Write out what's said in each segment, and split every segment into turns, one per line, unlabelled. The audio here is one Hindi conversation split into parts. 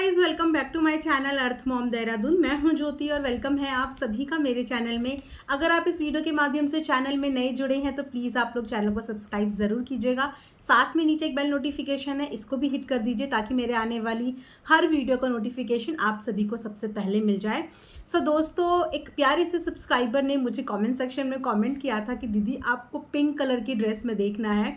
Guys, welcome back to my channel earth mom Dehradun. मैं हूं ज्योति और वेलकम है आप सभी का मेरे चैनल में। अगर आप इस वीडियो के माध्यम से चैनल में नए जुड़े हैं तो प्लीज़ आप लोग चैनल को सब्सक्राइब ज़रूर कीजिएगा। साथ में नीचे एक बेल नोटिफिकेशन है, इसको भी हिट कर दीजिए ताकि मेरे आने वाली हर वीडियो का नोटिफिकेशन आप सभी को सबसे पहले मिल जाए। दोस्तों, एक प्यारे से सब्सक्राइबर ने मुझे कॉमेंट सेक्शन में कॉमेंट किया था कि दीदी आपको पिंक कलर की ड्रेस में देखना है।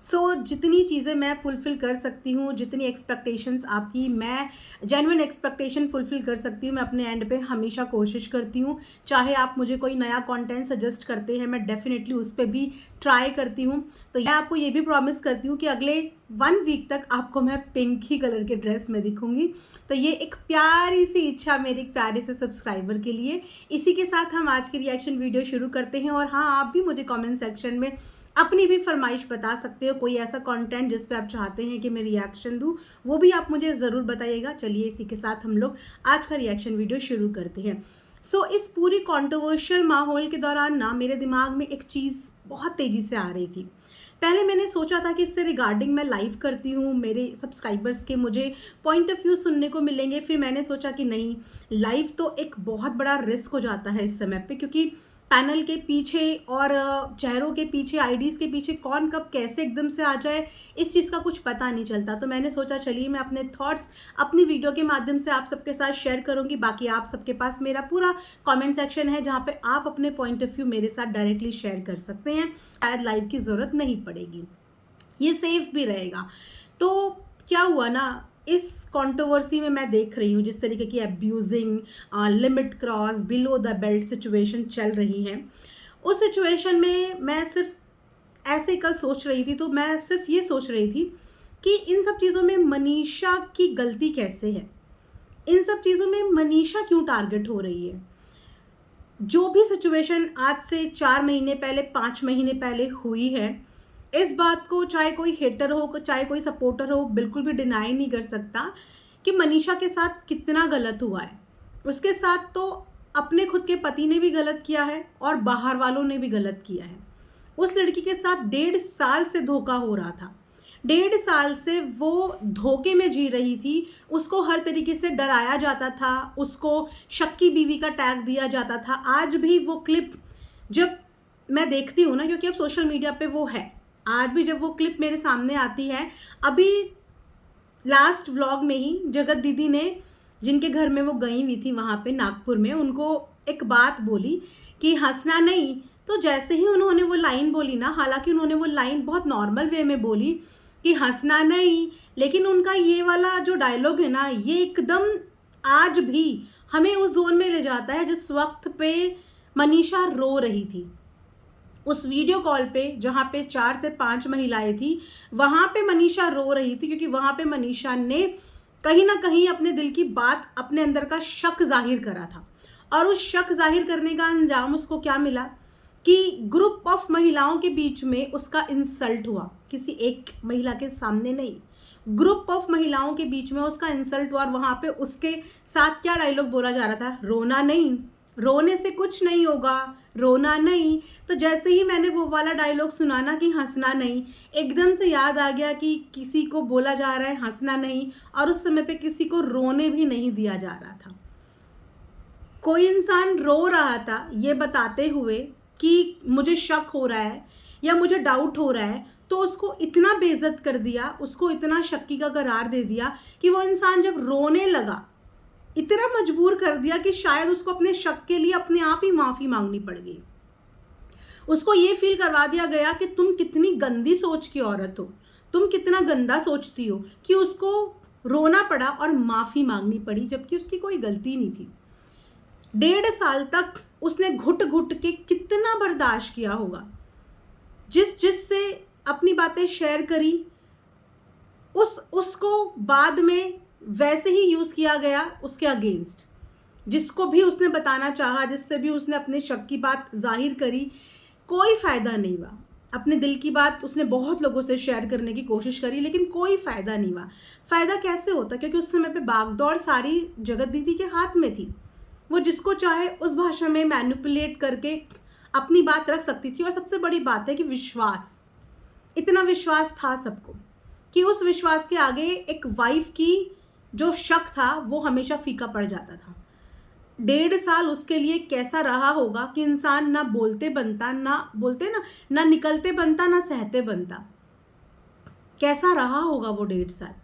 जितनी चीज़ें मैं फुलफ़िल कर सकती हूँ, जितनी एक्सपेक्टेशंस आपकी मैं जेन्युइन एक्सपेक्टेशन फुलफ़िल कर सकती हूँ, मैं अपने एंड पे हमेशा कोशिश करती हूँ। चाहे आप मुझे कोई नया कंटेंट सजेस्ट करते हैं, मैं डेफिनेटली उस पर भी ट्राई करती हूँ। तो मैं आपको ये भी प्रॉमिस करती हूँ कि अगले 1 वीक तक आपको मैं पिंक ही कलर के ड्रेस में दिखूँगी। तो ये एक प्यारी सी इच्छा मेरे एक प्यारे से सब्सक्राइबर के लिए। इसी के साथ हम आज की रिएक्शन वीडियो शुरू करते हैं। और हाँ, आप भी मुझे कमेंट सेक्शन में अपनी भी फरमाइश बता सकते हो। कोई ऐसा कंटेंट जिस पे आप चाहते हैं कि मैं रिएक्शन दूं, वो भी आप मुझे ज़रूर बताइएगा। चलिए इसी के साथ हम लोग आज का रिएक्शन वीडियो शुरू करते हैं। इस पूरी कंट्रोवर्शियल माहौल के दौरान ना मेरे दिमाग में एक चीज़ बहुत तेज़ी से आ रही थी। पहले मैंने सोचा था कि इससे रिगार्डिंग मैं लाइव करती हूँ, मेरे सब्सक्राइबर्स के मुझे पॉइंट ऑफ व्यू सुनने को मिलेंगे। फिर मैंने सोचा कि नहीं, लाइव तो एक बहुत बड़ा रिस्क हो जाता है इस समय पे, क्योंकि पैनल के पीछे और चेहरों के पीछे, आईडीज़ के पीछे कौन कब कैसे एकदम से आ जाए, इस चीज़ का कुछ पता नहीं चलता। तो मैंने सोचा चलिए मैं अपने थॉट्स अपनी वीडियो के माध्यम से आप सबके साथ शेयर करूंगी। बाकी आप सबके पास मेरा पूरा कमेंट सेक्शन है जहां पे आप अपने पॉइंट ऑफ व्यू मेरे साथ डायरेक्टली शेयर कर सकते हैं। शायद लाइव की ज़रूरत नहीं पड़ेगी, ये सेफ भी रहेगा। तो क्या हुआ ना, इस कंट्रोवर्सी में मैं देख रही हूँ जिस तरीके की abusing, limit cross, below the belt situation चल रही है। उस सिचुएशन में मैं सिर्फ ऐसे कल सोच रही थी, तो मैं सिर्फ ये सोच रही थी कि इन सब चीज़ों में मनीषा की गलती कैसे है, इन सब चीज़ों में मनीषा क्यों टारगेट हो रही है। जो भी सिचुएशन आज से 4 महीने पहले, 5 महीने पहले हुई है, इस बात को चाहे कोई हेटर हो चाहे कोई सपोर्टर हो बिल्कुल भी डिनाई नहीं कर सकता कि मनीषा के साथ कितना गलत हुआ है। उसके साथ तो अपने खुद के पति ने भी गलत किया है और बाहर वालों ने भी गलत किया है। उस लड़की के साथ 1.5 साल से धोखा हो रहा था। 1.5 साल से वो धोखे में जी रही थी। उसको हर तरीके से डराया जाता था, उसको शक्की बीवी का टैग दिया जाता था। आज भी वो क्लिप जब मैं देखती हूँ ना, क्योंकि अब सोशल मीडिया पे वो है, आज भी जब वो क्लिप मेरे सामने आती है, अभी लास्ट व्लॉग में ही जगत दीदी ने, जिनके घर में वो गई हुई थी वहाँ पे नागपुर में, उनको एक बात बोली कि हंसना नहीं। तो जैसे ही उन्होंने वो लाइन बोली ना, हालांकि उन्होंने वो लाइन बहुत नॉर्मल वे में बोली कि हंसना नहीं, लेकिन उनका ये वाला जो डायलॉग है ना, ये एकदम आज भी हमें उस जोन में ले जाता है जिस वक्त पे मनीषा रो रही थी। उस वीडियो कॉल पे जहाँ पे 4 से 5 महिलाएं थी, वहाँ पे मनीषा रो रही थी, क्योंकि वहाँ पे मनीषा ने कहीं ना कहीं अपने दिल की बात, अपने अंदर का शक जाहिर करा था। और उस शक जाहिर करने का अंजाम उसको क्या मिला कि ग्रुप ऑफ महिलाओं के बीच में उसका इंसल्ट हुआ। किसी एक महिला के सामने नहीं, ग्रुप ऑफ महिलाओं के बीच में उसका इंसल्ट हुआ। और वहाँ पे उसके साथ क्या डायलॉग बोला जा रहा था, रोना नहीं, रोने से कुछ नहीं होगा, रोना नहीं। तो जैसे ही मैंने वो वाला डायलॉग सुना ना कि हंसना नहीं, एकदम से याद आ गया कि किसी को बोला जा रहा है हंसना नहीं, और उस समय पे किसी को रोने भी नहीं दिया जा रहा था। कोई इंसान रो रहा था ये बताते हुए कि मुझे शक हो रहा है या मुझे डाउट हो रहा है, तो उसको इतना बेइज्जत कर दिया, उसको इतना शक्की का करार दे दिया कि वो इंसान जब रोने लगा, इतना मजबूर कर दिया कि शायद उसको अपने शक के लिए अपने आप ही माफ़ी मांगनी पड़ गई। उसको ये फील करवा दिया गया कि तुम कितनी गंदी सोच की औरत हो, तुम कितना गंदा सोचती हो, कि उसको रोना पड़ा और माफ़ी मांगनी पड़ी, जबकि उसकी कोई गलती नहीं थी। 1.5 साल तक उसने घुट घुट के कितना बर्दाश्त किया होगा। जिससे अपनी बातें शेयर करी, उसको बाद में वैसे ही यूज़ किया गया उसके अगेंस्ट। जिसको भी उसने बताना चाहा, जिससे भी उसने अपने शक की बात जाहिर करी, कोई फ़ायदा नहीं हुआ। अपने दिल की बात उसने बहुत लोगों से शेयर करने की कोशिश करी, लेकिन कोई फ़ायदा नहीं हुआ। फ़ायदा कैसे होता, क्योंकि उस समय पे भागदौड़ सारी जगत दीदी के हाथ में थी। वो जिसको चाहे उस भाषा में मैनिपुलेट करके अपनी बात रख सकती थी। और सबसे बड़ी बात है कि विश्वास, इतना विश्वास था सबको कि उस विश्वास के आगे एक वाइफ की जो शक था वो हमेशा फीका पड़ जाता था। 1.5 साल उसके लिए कैसा रहा होगा कि इंसान ना बोलते बनता, ना निकलते बनता, ना सहते बनता। कैसा रहा होगा वो 1.5 साल।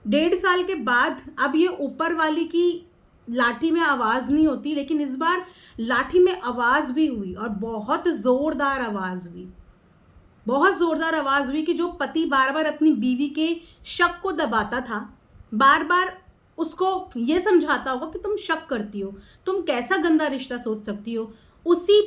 1.5 साल के बाद अब ये ऊपर वाली की लाठी में आवाज नहीं होती, लेकिन इस बार लाठी में आवाज भी हुई और बहुत जोरदार आवाज हुई, बहुत जोरदार आवाज हुई कि जो पति बार बार अपनी बीवी के शक को दबाता था, बार बार उसको ये समझाता होगा कि तुम शक करती हो, तुम कैसा गंदा रिश्ता सोच सकती हो, उसी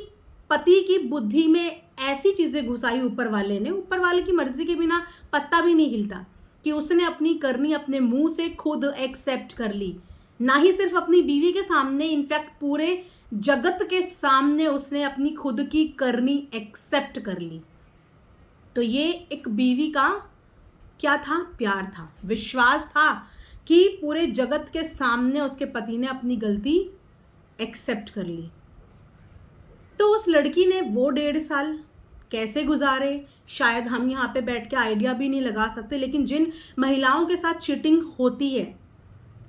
पति की बुद्धि में ऐसी चीजें घुसाई ऊपर वाले ने, ऊपर वाले की मर्जी के बिना पत्ता भी नहीं हिलता, कि उसने अपनी करनी अपने मुंह से खुद एक्सेप्ट कर ली। ना ही सिर्फ अपनी बीवी के सामने, इनफैक्ट पूरे जगत के सामने उसने अपनी खुद की करनी एक्सेप्ट कर ली। तो ये एक बीवी का क्या था? प्यार था, विश्वास था कि पूरे जगत के सामने उसके पति ने अपनी गलती एक्सेप्ट कर ली। तो उस लड़की ने वो 1.5 साल कैसे गुजारे, शायद हम यहाँ पे बैठ के आइडिया भी नहीं लगा सकते। लेकिन जिन महिलाओं के साथ चीटिंग होती है,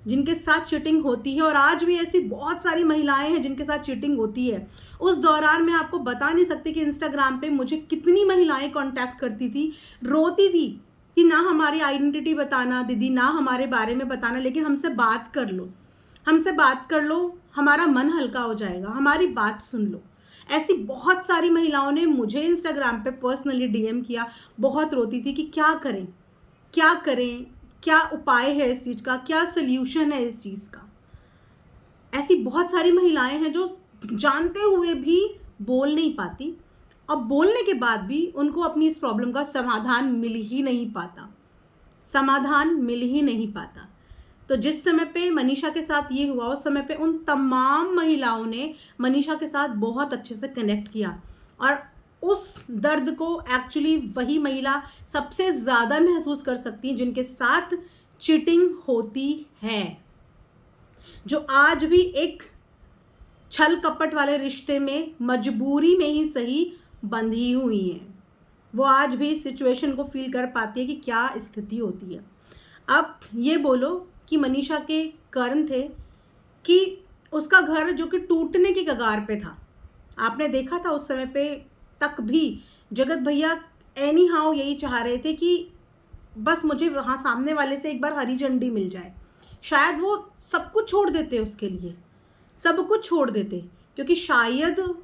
जिनके साथ चीटिंग होती है, और आज भी ऐसी बहुत सारी महिलाएं हैं जिनके साथ चीटिंग होती है, उस दौरान मैं आपको बता नहीं सकती कि इंस्टाग्राम पे मुझे कितनी महिलाएं कांटेक्ट करती थी, रोती थी कि ना हमारी आइडेंटिटी बताना दीदी, ना हमारे बारे में बताना, लेकिन हमसे बात कर लो, हमसे बात कर लो, हमारा मन हल्का हो जाएगा, हमारी बात सुन लो। ऐसी बहुत सारी महिलाओं ने मुझे इंस्टाग्राम पे पर्सनली डीएम किया, बहुत रोती थी कि क्या करें, क्या करें, क्या उपाय है इस चीज़ का, क्या सल्यूशन है इस चीज़ का। ऐसी बहुत सारी महिलाएं हैं जो जानते हुए भी बोल नहीं पाती, और बोलने के बाद भी उनको अपनी इस प्रॉब्लम का समाधान मिल ही नहीं पाता, समाधान मिल ही नहीं पाता। तो जिस समय पे मनीषा के साथ ये हुआ, उस समय पे उन तमाम महिलाओं ने मनीषा के साथ बहुत अच्छे से कनेक्ट किया, और उस दर्द को एक्चुअली वही महिला सबसे ज़्यादा महसूस कर सकती है जिनके साथ चीटिंग होती है, जो आज भी एक छल कपट वाले रिश्ते में मजबूरी में ही सही बंधी हुई हैं। वो आज भी इस सिचुएशन को फील कर पाती है कि क्या स्थिति होती है। अब ये बोलो कि मनीषा के कर्म थे कि उसका घर जो कि टूटने की कगार पे था, आपने देखा था उस समय पे तक भी जगत भैया एनी हाउ यही चाह रहे थे कि बस मुझे वहाँ सामने वाले से एक बार हरी झंडी मिल जाए। शायद वो सब कुछ छोड़ देते, उसके लिए सब कुछ छोड़ देते, क्योंकि शायद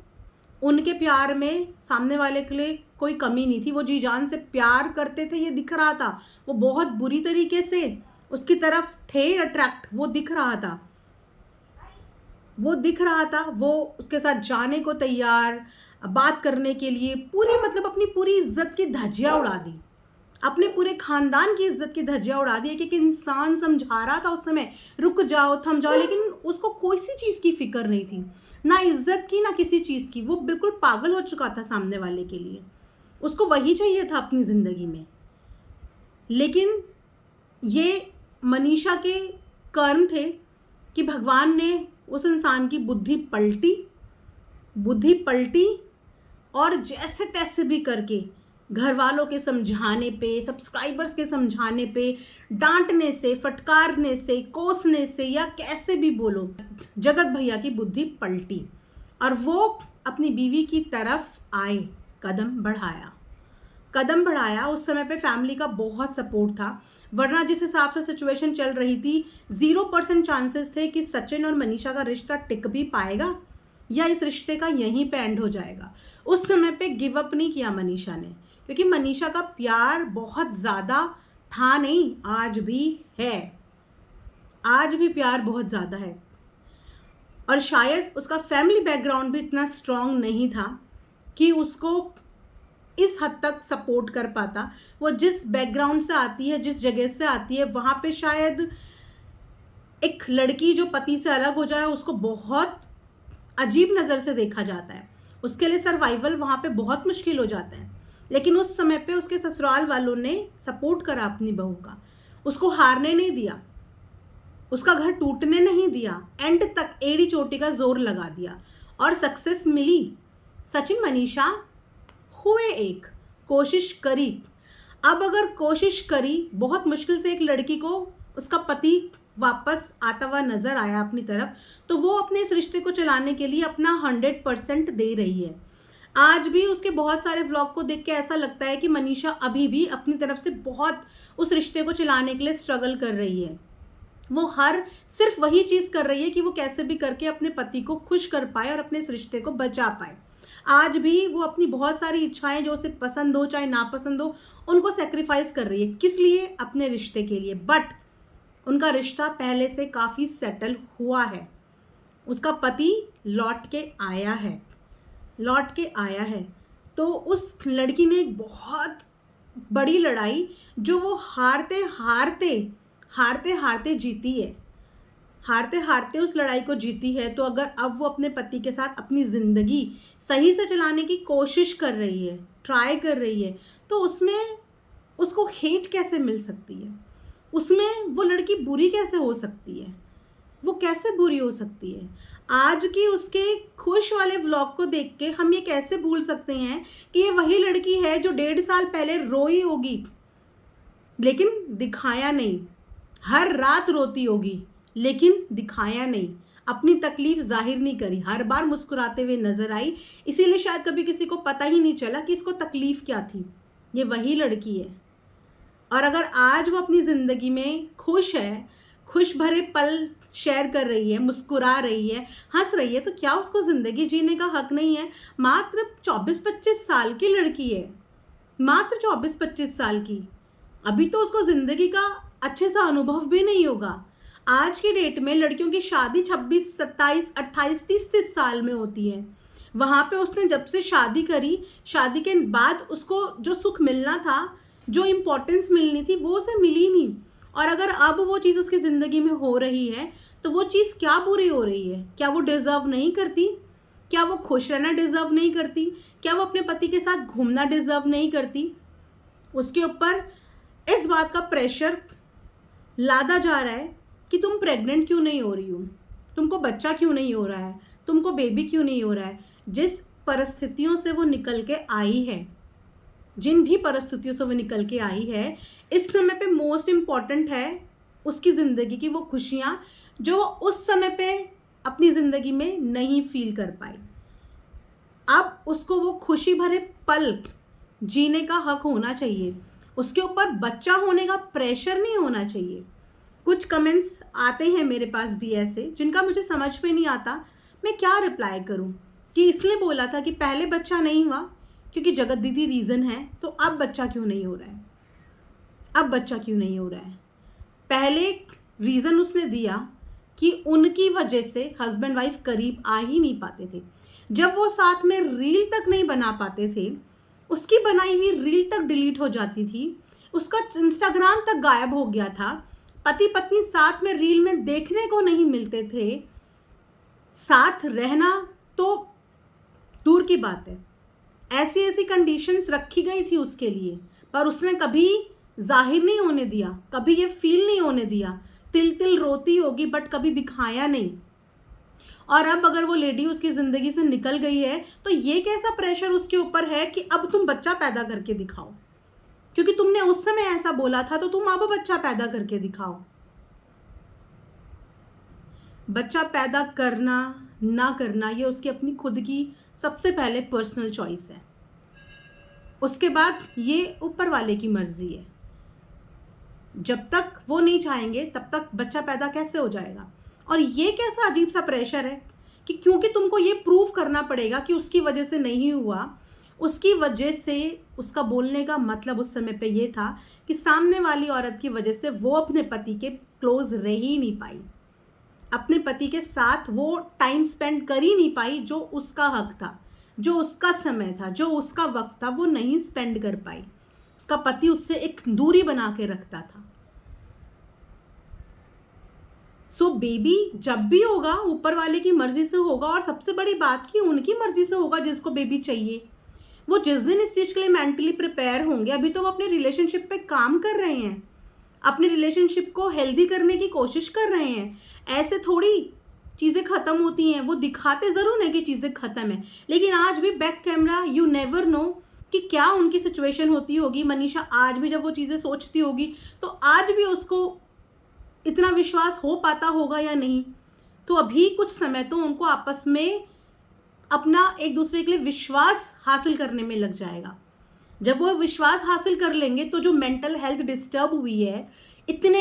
उनके प्यार में सामने वाले के लिए कोई कमी नहीं थी। वो जी जान से प्यार करते थे, ये दिख रहा था। वो बहुत बुरी तरीके से उसकी तरफ थे अट्रैक्ट, वो दिख रहा था, वो दिख रहा था। वो उसके साथ जाने को तैयार, बात करने के लिए पूरी, मतलब अपनी पूरी इज्जत की धज्जियां उड़ा दी, अपने पूरे खानदान की इज्जत की धज्जियां उड़ा दी। एक इंसान समझा रहा था उस समय, रुक जाओ, थम जाओ, लेकिन उसको कोई सी चीज़ की फिक्र नहीं थी, ना इज्जत की, ना किसी चीज़ की। वो बिल्कुल पागल हो चुका था सामने वाले के लिए, उसको वही चाहिए था अपनी ज़िंदगी में। लेकिन ये मनीषा के कर्म थे कि भगवान ने उस इंसान की बुद्धि पलटी, और जैसे तैसे भी करके घर वालों के समझाने पे, सब्सक्राइबर्स के समझाने पे, डांटने से, फटकारने से, कोसने से, या कैसे भी बोलो, जगत भैया की बुद्धि पलटी और वो अपनी बीवी की तरफ आए, कदम बढ़ाया। उस समय पे फैमिली का बहुत सपोर्ट था, वरना जिस हिसाब से सिचुएशन चल रही थी 0% चांसेस थे कि सचिन और मनीषा का रिश्ता टिक भी पाएगा या इस रिश्ते का यहीं पे एंड हो जाएगा। उस समय पे गिव अप नहीं किया मनीषा ने, क्योंकि मनीषा का प्यार बहुत ज़्यादा था, नहीं, आज भी है, आज भी प्यार बहुत ज़्यादा है। और शायद उसका फैमिली बैकग्राउंड भी इतना स्ट्रांग नहीं था कि उसको इस हद तक सपोर्ट कर पाता। वो जिस बैकग्राउंड से आती है, जिस जगह से आती है, वहाँ पे शायद एक लड़की जो पति से अलग हो जाए उसको बहुत अजीब नज़र से देखा जाता है, उसके लिए सर्वाइवल वहाँ पे बहुत मुश्किल हो जाता है। लेकिन उस समय पे उसके ससुराल वालों ने सपोर्ट करा अपनी बहू का, उसको हारने नहीं दिया, उसका घर टूटने नहीं दिया, एंड तक एड़ी चोटी का जोर लगा दिया और सक्सेस मिली। सचिन मनीषा हुए, एक कोशिश करी। अब अगर कोशिश करी, बहुत मुश्किल से एक लड़की को उसका पति वापस आता हुआ नजर आया अपनी तरफ, तो वो अपने इस रिश्ते को चलाने के लिए अपना 100% दे रही है। आज भी उसके बहुत सारे व्लॉग को देख के ऐसा लगता है कि मनीषा अभी भी अपनी तरफ से बहुत उस रिश्ते को चलाने के लिए स्ट्रगल कर रही है। वो सिर्फ वही चीज़ कर रही है कि वो कैसे भी करके अपने पति को खुश कर पाए और अपने इस रिश्ते को बचा पाए। आज भी वो अपनी बहुत सारी इच्छाएं जो उसे पसंद हो चाहे नापसंद हो, उनको सेक्रीफाइस कर रही है। किस लिए? अपने रिश्ते के लिए। बट उनका रिश्ता पहले से काफ़ी सेटल हुआ है। उसका पति लौट के आया है। तो उस लड़की ने एक बहुत बड़ी लड़ाई जो वो हारते हारते जीती है, हारते हारते उस लड़ाई को जीती है। तो अगर अब वो अपने पति के साथ अपनी ज़िंदगी सही से चलाने की कोशिश कर रही है, ट्राई कर रही है, तो उसमें उसको हेट कैसे मिल सकती है? उसमें वो लड़की बुरी कैसे हो सकती है? वो कैसे बुरी हो सकती है? आज की उसके खुश वाले व्लॉग को देख के हम ये कैसे भूल सकते हैं कि ये वही लड़की है जो 1.5 साल पहले रोई होगी, लेकिन दिखाया नहीं। हर रात रोती होगी लेकिन दिखाया नहीं, अपनी तकलीफ जाहिर नहीं करी, हर बार मुस्कुराते हुए नजर आई। इसीलिए शायद कभी किसी को पता ही नहीं चला कि इसको तकलीफ क्या थी। ये वही लड़की है। और अगर आज वो अपनी ज़िंदगी में खुश है, खुश भरे पल शेयर कर रही है, मुस्कुरा रही है, हंस रही है, तो क्या उसको ज़िंदगी जीने का हक नहीं है? मात्र 24-25 साल की लड़की है, मात्र 24-25 साल की। अभी तो उसको ज़िंदगी का अच्छे सा अनुभव भी नहीं होगा। आज की डेट में लड़कियों की शादी 26, 27, 28, 30 साल में होती है। वहाँ पे उसने जब से शादी करी, शादी के बाद उसको जो सुख मिलना था, जो इम्पोर्टेंस मिलनी थी, वो उसे मिली नहीं। और अगर अब वो चीज़ उसकी ज़िंदगी में हो रही है तो वो चीज़ क्या बुरी हो रही है? क्या वो डिज़र्व नहीं करती? क्या वो खुश रहना डिज़र्व नहीं करती? क्या वो अपने पति के साथ घूमना डिज़र्व नहीं करती? उसके ऊपर इस बात का प्रेशर लादा जा रहा है कि तुम प्रेग्नेंट क्यों नहीं हो रही हो, तुमको बच्चा क्यों नहीं हो रहा है, तुमको बेबी क्यों नहीं हो रहा है। जिस परिस्थितियों से वो निकल के आई है, जिन भी परिस्थितियों से वो निकल के आई है, इस समय पे मोस्ट इम्पॉर्टेंट है उसकी ज़िंदगी की वो खुशियाँ जो उस समय पे अपनी ज़िंदगी में नहीं फील कर पाई। अब उसको वो खुशी भरे पल जीने का हक होना चाहिए। उसके ऊपर बच्चा होने का प्रेशर नहीं होना चाहिए। कुछ कमेंट्स आते हैं मेरे पास भी ऐसे जिनका मुझे समझ में नहीं आता, मैं क्या रिप्लाई करूं कि इसलिए बोला था कि पहले बच्चा नहीं हुआ क्योंकि जगत दीदी रीज़न है, तो अब बच्चा क्यों नहीं हो रहा है? अब बच्चा क्यों नहीं हो रहा है? पहले रीज़न उसने दिया कि उनकी वजह से हस्बैंड वाइफ करीब आ ही नहीं पाते थे। जब वो साथ में रील तक नहीं बना पाते थे, उसकी बनाई हुई रील तक डिलीट हो जाती थी, उसका इंस्टाग्राम तक गायब हो गया था, पति पत्नी साथ में रील में देखने को नहीं मिलते थे, साथ रहना तो दूर की बात है। ऐसी ऐसी कंडीशंस रखी गई थी उसके लिए, पर उसने कभी जाहिर नहीं होने दिया, कभी ये फील नहीं होने दिया। तिल तिल रोती होगी बट कभी दिखाया नहीं। और अब अगर वो लेडी उसकी ज़िंदगी से निकल गई है तो ये कैसा प्रेशर उसके ऊपर है कि अब तुम बच्चा पैदा करके दिखाओ, क्योंकि तुमने उस समय ऐसा बोला था तो तुम अब बच्चा पैदा करके दिखाओ। बच्चा पैदा करना ना करना ये उसकी अपनी खुद की सबसे पहले पर्सनल चॉइस है, उसके बाद ये ऊपर वाले की मर्जी है। जब तक वो नहीं चाहेंगे तब तक बच्चा पैदा कैसे हो जाएगा? और ये कैसा अजीब सा प्रेशर है कि क्योंकि तुमको ये प्रूव करना पड़ेगा कि उसकी वजह से नहीं हुआ, उसकी वजह से। उसका बोलने का मतलब उस समय पे ये था कि सामने वाली औरत की वजह से वो अपने पति के क्लोज रह ही नहीं पाई, अपने पति के साथ वो टाइम स्पेंड कर ही नहीं पाई। जो उसका हक था, जो उसका समय था, जो उसका वक्त था, वो नहीं स्पेंड कर पाई। उसका पति उससे एक दूरी बना के रखता था। सो बेबी जब भी होगा ऊपर वाले की मर्जी से होगा, और सबसे बड़ी बात कि उनकी मर्जी से होगा जिसको बेबी चाहिए। वो जिस दिन इस चीज़ के लिए मेंटली प्रिपेयर होंगे, अभी तो वो अपने रिलेशनशिप पे काम कर रहे हैं, अपने रिलेशनशिप को हेल्दी करने की कोशिश कर रहे हैं। ऐसे थोड़ी चीज़ें ख़त्म होती हैं। वो दिखाते ज़रूर हैं कि चीज़ें ख़त्म हैं, लेकिन आज भी back camera you never know कि क्या उनकी सिचुएशन होती होगी। मनीषा आज भी जब वो चीज़ें सोचती होगी तो आज भी उसको इतना विश्वास हो पाता होगा या नहीं। तो अभी कुछ समय तो उनको आपस में अपना एक दूसरे के लिए विश्वास हासिल करने में लग जाएगा। जब वो विश्वास हासिल कर लेंगे तो जो मेंटल हेल्थ डिस्टर्ब हुई है इतने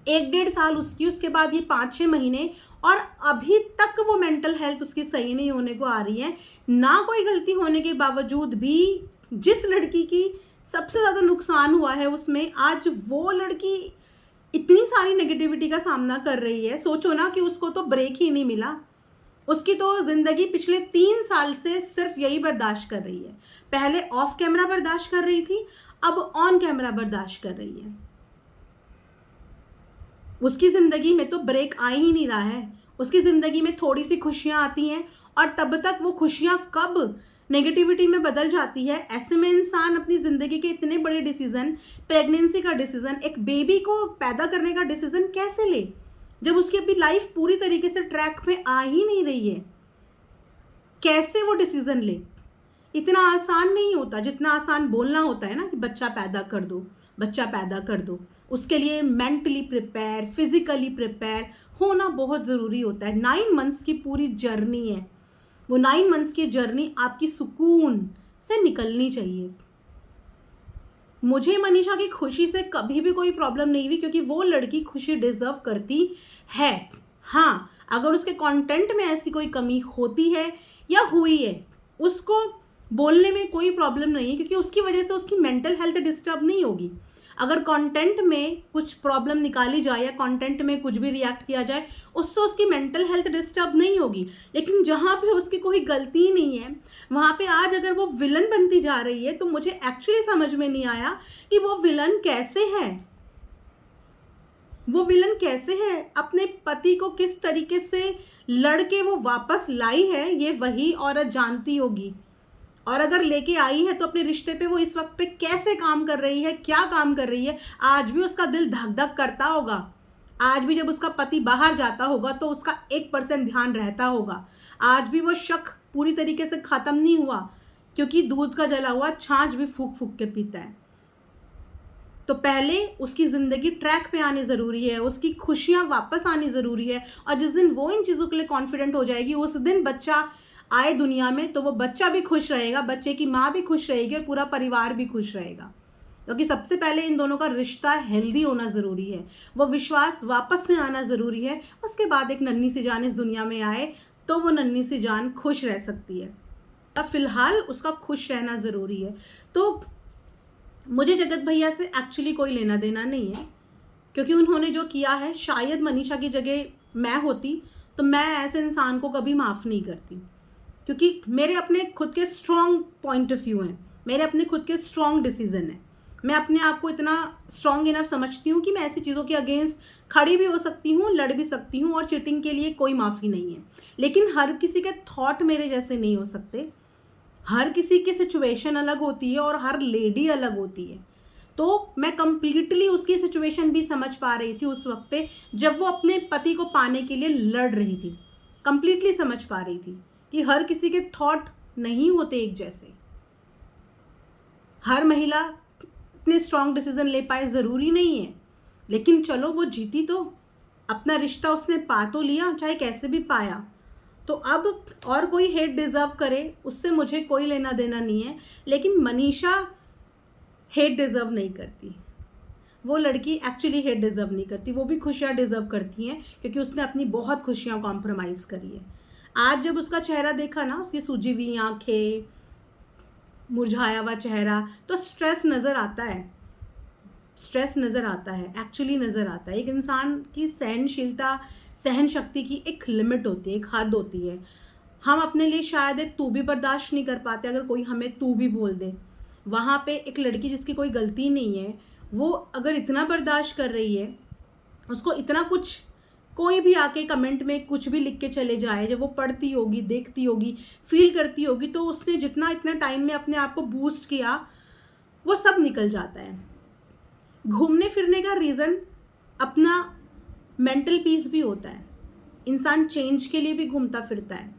1-1.5 साल उसकी, उसके बाद ये 5-6 महीने, और अभी तक वो मेंटल हेल्थ उसकी सही नहीं होने को आ रही है, ना कोई गलती होने के बावजूद भी जिस लड़की की सबसे ज़्यादा नुकसान हुआ है उसमें आज वो लड़की इतनी सारी नेगेटिविटी का सामना कर रही है। सोचो ना कि उसको तो ब्रेक ही नहीं मिला, उसकी तो ज़िंदगी पिछले 3 साल से सिर्फ यही बर्दाश्त कर रही है। पहले ऑफ कैमरा बर्दाश्त कर रही थी, अब ऑन कैमरा बर्दाश्त कर रही है। उसकी ज़िंदगी में तो ब्रेक आ ही नहीं रहा है। उसकी ज़िंदगी में थोड़ी सी खुशियाँ आती हैं और तब तक वो खुशियाँ कब नेगेटिविटी में बदल जाती है। ऐसे में इंसान अपनी ज़िंदगी के इतने बड़े डिसीज़न, प्रेगनेंसी का डिसीज़न, एक बेबी को पैदा करने का डिसीज़न कैसे ले जब उसकी अभी लाइफ पूरी तरीके से ट्रैक में आ ही नहीं रही है। कैसे वो डिसीज़न ले? इतना आसान नहीं होता जितना आसान बोलना होता है ना कि बच्चा पैदा कर दो, बच्चा पैदा कर दो। उसके लिए मेंटली प्रिपेयर, फिजिकली प्रिपेयर होना बहुत ज़रूरी होता है। 9 मंथ्स की पूरी जर्नी है, वो 9 मंथ्स की जर्नी आपकी सुकून से निकलनी चाहिए। मुझे मनीषा की खुशी से कभी भी कोई प्रॉब्लम नहीं हुई क्योंकि वो लड़की खुशी डिजर्व करती है। हाँ, अगर उसके कंटेंट में ऐसी कोई कमी होती है या हुई है, उसको बोलने में कोई प्रॉब्लम नहीं है क्योंकि उसकी वजह से उसकी मेंटल हेल्थ डिस्टर्ब नहीं होगी। अगर कंटेंट में कुछ प्रॉब्लम निकाली जाए या कंटेंट में कुछ भी रिएक्ट किया जाए, उससे उसकी मेंटल हेल्थ डिस्टर्ब नहीं होगी। लेकिन जहाँ पे उसकी कोई गलती ही नहीं है, वहाँ पे आज अगर वो विलन बनती जा रही है तो मुझे एक्चुअली समझ में नहीं आया कि वो विलन कैसे है। वो विलन कैसे है? अपने पति को किस तरीके से लड़के वो वापस लाई है, ये वही औरत जानती होगी। और अगर लेके आई है तो अपने रिश्ते पे वो इस वक्त पे कैसे काम कर रही है, क्या काम कर रही है। आज भी उसका दिल धक धक करता होगा। आज भी जब उसका पति बाहर जाता होगा तो उसका 1% ध्यान रहता होगा। आज भी वो शक पूरी तरीके से ख़त्म नहीं हुआ क्योंकि दूध का जला हुआ छाछ भी फूक फूक के पीता है। तो पहले उसकी ज़िंदगी ट्रैक पे आनी ज़रूरी है, उसकी खुशियाँ वापस आनी ज़रूरी है। और जिस दिन वो इन चीज़ों के लिए कॉन्फिडेंट हो जाएगी, उस दिन बच्चा आए दुनिया में तो वो बच्चा भी खुश रहेगा, बच्चे की माँ भी खुश रहेगी और पूरा परिवार भी खुश रहेगा। क्योंकि सबसे पहले इन दोनों का रिश्ता हेल्दी होना ज़रूरी है, वो विश्वास वापस से आना ज़रूरी है। उसके बाद एक नन्ही सी जान इस दुनिया में आए तो वो नन्ही सी जान खुश रह सकती है। अब फिलहाल उसका खुश रहना ज़रूरी है। तो मुझे जगत भैया से एक्चुअली कोई लेना देना नहीं है क्योंकि उन्होंने जो किया है, शायद मनीषा की जगह मैं होती तो मैं ऐसे इंसान को कभी माफ़ नहीं करती क्योंकि मेरे अपने खुद के स्ट्रॉन्ग पॉइंट ऑफ व्यू हैं, मेरे अपने खुद के स्ट्रॉन्ग डिसीजन हैं। मैं अपने आप को इतना स्ट्रॉन्ग इनफ समझती हूँ कि मैं ऐसी चीज़ों के अगेंस्ट खड़ी भी हो सकती हूँ, लड़ भी सकती हूँ, और चीटिंग के लिए कोई माफ़ी नहीं है। लेकिन हर किसी के थॉट मेरे जैसे नहीं हो सकते, हर किसी की सिचुएशन अलग होती है और हर लेडी अलग होती है। तो मैं कंप्लीटली उसकी सिचुएशन भी समझ पा रही थी उस वक्त पे जब वो अपने पति को पाने के लिए लड़ रही थी। कंप्लीटली समझ पा रही थी कि हर किसी के थॉट नहीं होते एक जैसे, हर महिला इतने स्ट्रॉन्ग डिसीजन ले पाए ज़रूरी नहीं है। लेकिन चलो वो जीती तो, अपना रिश्ता उसने पा तो लिया, चाहे कैसे भी पाया। तो अब और कोई हेट डिज़र्व करे उससे मुझे कोई लेना देना नहीं है। लेकिन मनीषा हेट डिज़र्व नहीं करती, वो लड़की एक्चुअली हेट डिज़र्व नहीं करती, वो भी खुशियाँ डिज़र्व करती हैं क्योंकि उसने अपनी बहुत खुशियाँ कॉम्प्रोमाइज़ करी है। आज जब उसका चेहरा देखा ना, उसकी सूजी हुई आँखें, मुरझाया हुआ चेहरा, तो स्ट्रेस नज़र आता है, स्ट्रेस नज़र आता है, एक्चुअली नज़र आता है। एक इंसान की सहनशीलता, सहन शक्ति की एक लिमिट होती है, एक हद होती है। हम अपने लिए शायद एक तू भी बर्दाश्त नहीं कर पाते अगर कोई हमें तू भी बोल दे। वहाँ पे एक लड़की जिसकी कोई गलती नहीं है, वो अगर इतना बर्दाश्त कर रही है, उसको इतना कुछ, कोई भी आके कमेंट में कुछ भी लिख के चले जाए, जब वो पढ़ती होगी, देखती होगी, फील करती होगी, तो उसने जितना इतना टाइम में अपने आप को बूस्ट किया वो सब निकल जाता है। घूमने फिरने का रीज़न अपना मेंटल पीस भी होता है। इंसान चेंज के लिए भी घूमता फिरता है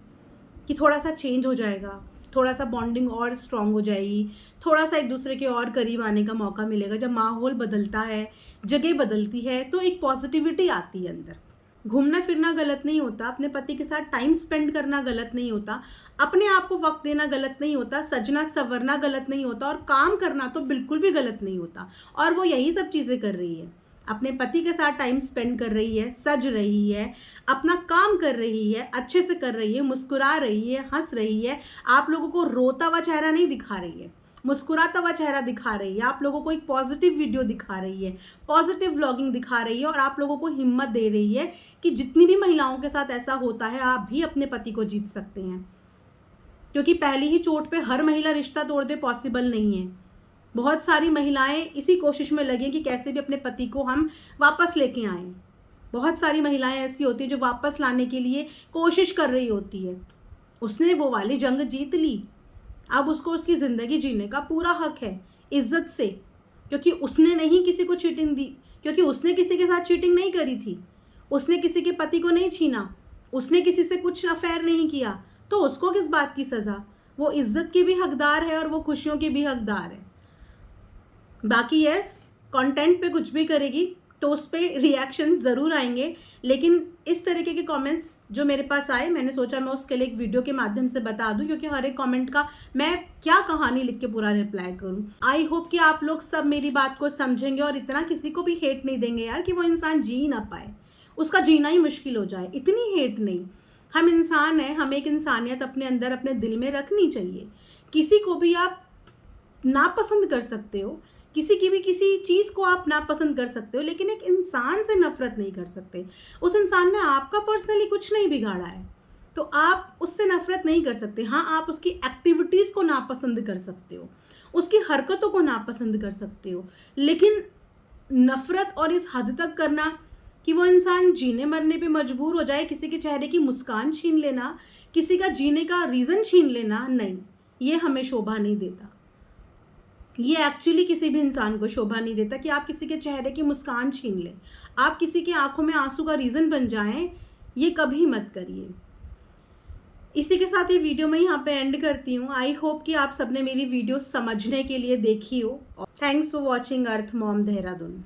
कि थोड़ा सा चेंज हो जाएगा, थोड़ा सा बॉन्डिंग और स्ट्रांग हो जाएगी, थोड़ा सा एक दूसरे के और करीब आने का मौका मिलेगा। जब माहौल बदलता है, जगह बदलती है, तो एक पॉजिटिविटी आती है अंदर। घूमना फिरना गलत नहीं होता, अपने पति के साथ टाइम स्पेंड करना गलत नहीं होता, अपने आप को वक्त देना गलत नहीं होता, सजना संवरना गलत नहीं होता, और काम करना तो बिल्कुल भी गलत नहीं होता। और वो यही सब चीज़ें कर रही है, अपने पति के साथ टाइम स्पेंड कर रही है, सज रही है, अपना काम कर रही है, अच्छे से कर रही है, मुस्कुरा रही है, हंस रही है, आप लोगों को रोता हुआ चेहरा नहीं दिखा रही है, मुस्कुराता हुआ चेहरा दिखा रही है, आप लोगों को एक पॉजिटिव वीडियो दिखा रही है, पॉजिटिव व्लॉगिंग दिखा रही है, और आप लोगों को हिम्मत दे रही है कि जितनी भी महिलाओं के साथ ऐसा होता है, आप भी अपने पति को जीत सकते हैं। क्योंकि पहली ही चोट पे हर महिला रिश्ता तोड़ दे, पॉसिबल नहीं है। बहुत सारी महिलाएं इसी कोशिश में लगी कि कैसे भी अपने पति को हम वापस लेके आएं। बहुत सारी महिलाएं ऐसी होती हैं जो वापस लाने के लिए कोशिश कर रही होती है। उसने वो वाली जंग जीत ली, अब उसको उसकी ज़िंदगी जीने का पूरा हक है, इज्जत से। क्योंकि उसने नहीं किसी को चीटिंग दी, क्योंकि उसने किसी के साथ चीटिंग नहीं करी थी, उसने किसी के पति को नहीं छीना, उसने किसी से कुछ अफेयर नहीं किया, तो उसको किस बात की सज़ा? वो इज्जत की भी हकदार है और वो खुशियों की भी हकदार है। बाकी यस, कंटेंट पे कुछ भी करेगी तो उस पर रिएक्शन ज़रूर आएंगे, लेकिन इस तरीके के कमेंट्स जो मेरे पास आए, मैंने सोचा मैं उसके लिए एक वीडियो के माध्यम से बता दूं, क्योंकि हर एक कमेंट का मैं क्या कहानी लिख के पूरा रिप्लाई करूं। आई होप कि आप लोग सब मेरी बात को समझेंगे और इतना किसी को भी हेट नहीं देंगे यार कि वो इंसान जी ना पाए, उसका जीना ही मुश्किल हो जाए। इतनी हेट नहीं, हम इंसान हैं, हमें एक इंसानियत अपने अंदर अपने दिल में रखनी चाहिए। किसी को भी आप नापसंद कर सकते हो, किसी की भी किसी चीज़ को आप नापसंद कर सकते हो, लेकिन एक इंसान से नफरत नहीं कर सकते। उस इंसान ने आपका पर्सनली कुछ नहीं बिगाड़ा है, तो आप उससे नफरत नहीं कर सकते। हाँ, आप उसकी एक्टिविटीज़ को नापसंद कर सकते हो, उसकी हरकतों को नापसंद कर सकते हो, लेकिन नफरत और इस हद तक करना कि वो इंसान जीने मरने पे मजबूर हो जाए, किसी के चेहरे की मुस्कान छीन लेना, किसी का जीने का रीज़न छीन लेना, नहीं, ये हमें शोभा नहीं देता। ये एक्चुअली किसी भी इंसान को शोभा नहीं देता कि आप किसी के चेहरे की मुस्कान छीन लें, आप किसी की आंखों में आंसू का रीज़न बन जाएं, ये कभी मत करिए। इसी के साथ ये वीडियो मैं यहाँ पे एंड करती हूँ। आई होप कि आप सबने मेरी वीडियो समझने के लिए देखी हो। Thanks for watching earth mom Dehradun.